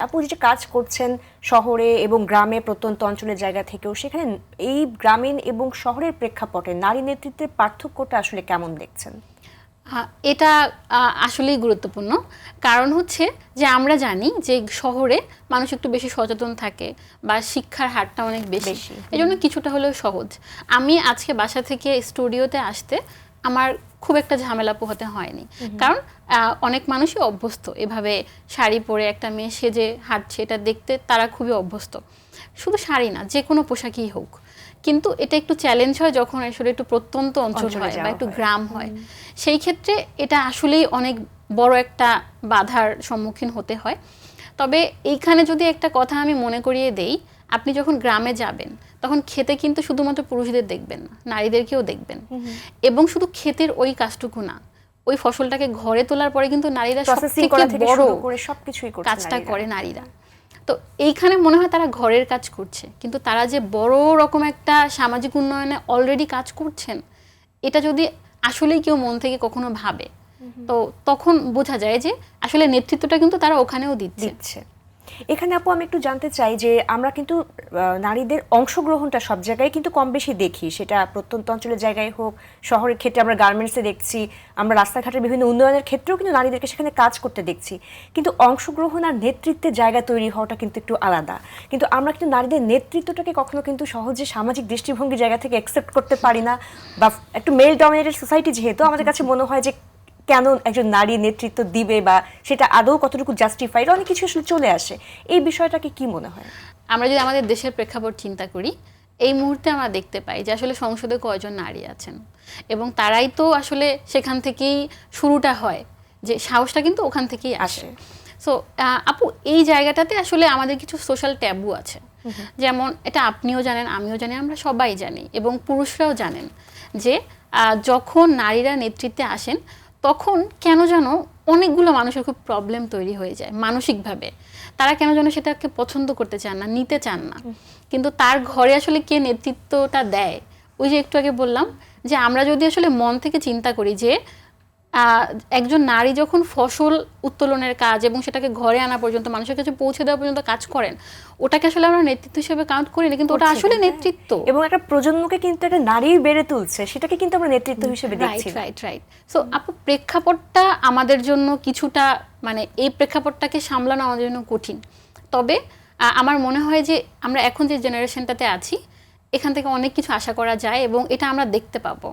আপু যে কাজ করছেন শহরে এবং গ্রামে প্রত্যন্ত অঞ্চলের জায়গা থেকেও, সেখানে এই গ্রামীণ এবং শহরের প্রেক্ষাপটে নারী নেতৃত্বের পার্থক্যটা আসলে কেমন দেখছেন? এটা আসলেই গুরুত্বপূর্ণ। কারণ হচ্ছে যে আমরা জানি যে শহরে মানুষ একটু বেশি সচেতন থাকে বা শিক্ষার হারটা অনেক বেশি, এজন্য কিছুটা হলেও সহজ। আমি আজকে বাসা থেকে স্টুডিওতে আসতে আমার খুব একটা ঝামেলা পোহাতে হয়নি, কারণ অনেক মানুষই অভ্যস্ত এভাবে শাড়ি পরে একটা মেয়ে সেজে হাঁটছে, এটা দেখতে তারা খুবই অভ্যস্ত। শুধু শাড়ি না, যে কোনো পোশাকই হোক। কিন্তু এটা একটু চ্যালেঞ্জ হয় যখন আসলে একটু প্রত্যন্ত অঞ্চল হয় বা একটু গ্রাম হয়। সেই ক্ষেত্রে এটা আসলেই অনেক বড় একটা বাধার সম্মুখীন হতে হয়। তবে এইখানে যদি একটা কথা আমি মনে করিয়ে দেই, আপনি যখন গ্রামে যাবেন তখন খেতে কিন্তু শুধুমাত্র পুরুষদের দেখবেন না, নারীদেরকেও দেখবেন। এবং শুধু ক্ষেতের ওই কাজটুকু না, ওই ফসলটাকে ঘরে তোলার পরে কিন্তু নারীরা সবথেকে বড় কাজটা করে নারীরা। তো এইখানে মনে হয় তারা ঘরের কাজ করছে, কিন্তু তারা যে বড় রকম একটা সামাজিক উন্নয়নে অলরেডি কাজ করছেন, এটা যদি আসলেই কেউ মন থেকে কখনো ভাবে, তো তখন বোঝা যায় যে আসলে নেতৃত্বটা কিন্তু তারা ওখানেও দিচ্ছে। এখানে আপু আমি একটু জানতে চাই যে আমরা কিন্তু নারীদের অংশগ্রহণটা সব জায়গায় কিন্তু কম বেশি দেখি, সেটা প্রত্যন্ত অঞ্চলের জায়গায় হোক, শহরের ক্ষেত্রে আমরা গার্মেন্টসে দেখছি, আমরা রাস্তাঘাটের বিভিন্ন উন্নয়নের ক্ষেত্রেও কিন্তু নারীদেরকে সেখানে কাজ করতে দেখছি। কিন্তু অংশগ্রহণ আর নেতৃত্বের জায়গা তৈরি হওয়াটা কিন্তু একটু আলাদা। কিন্তু আমরা কিন্তু নারীদের নেতৃত্বটাকে কখনো কিন্তু সহজে সামাজিক দৃষ্টিভঙ্গির জায়গা থেকে অ্যাকসেপ্ট করতে পারি না, বা একটু মেল ডমিনেটেড সোসাইটি যেহেতু, আমাদের কাছে মনে হয় যে কেন একজন নারী নেতৃত্ব দিবে বা সেটা আদৌ কতটুকু জাস্টিফাইড, অনেক কিছু আসলে চলে আসে। এই বিষয়টাকে কি মনে হয়? আমরা যদি আমাদের দেশের প্রেক্ষাপট চিন্তা করি, এই মুহূর্তে আমরা দেখতে পাই যে আসলে সংসদে কয়জন নারী আছেন, এবং তারাই তো আসলে সেখান থেকেই শুরুটা হয়, যে সাহসটা কিন্তু ওখান থেকেই আসে। সো আপু, এই জায়গাটাতে আসলে আমাদের কিছু সোশ্যাল ট্যাবু আছে, যেমন এটা আপনিও জানেন, আমিও জানি, আমরা সবাই জানি, এবং পুরুষরাও জানেন যে যখন নারীরা নেতৃত্বে আসেন তখন কেন যেন অনেকগুলো মানুষের খুব প্রবলেম তৈরি হয়ে যায় মানসিকভাবে। তারা কেন যেন সেটাকে পছন্দ করতে চান না, নিতে চান না। কিন্তু তার ঘরে আসলে কে নেতৃত্বটা দেয়, ওই যে একটু আগে বললাম যে আমরা যদি আসলে মন থেকে চিন্তা করি যে একজন নারী যখন ফসল উত্তোলনের কাজ এবং সেটাকে ঘরে আনা পর্যন্ত, মানুষের কাছে পৌঁছে দেওয়া পর্যন্ত কাজ করেন, ওটাকে আসলে আমরা নেতৃত্ব হিসেবে কাউন্ট করি না, কিন্তু ওটা আসলে নেতৃত্ব। এবং একটা প্রজন্মকে কিন্তু একটা নারী বেড়ে তুলছে, সেটাকে কিন্তু আমরা নেতৃত্ব হিসেবে দেখছি। রাইট। সো আপু, প্রেক্ষাপটটা আমাদের জন্য কিছুটা, মানে এই প্রেক্ষাপটটাকে সামলানো আমাদের জন্য কঠিন। তবে আমার মনে হয় যে আমরা এখন যে জেনারেশনটাতে আছি, এখান থেকে অনেক কিছু আশা করা যায় এবং এটা আমরা দেখতে পাবো।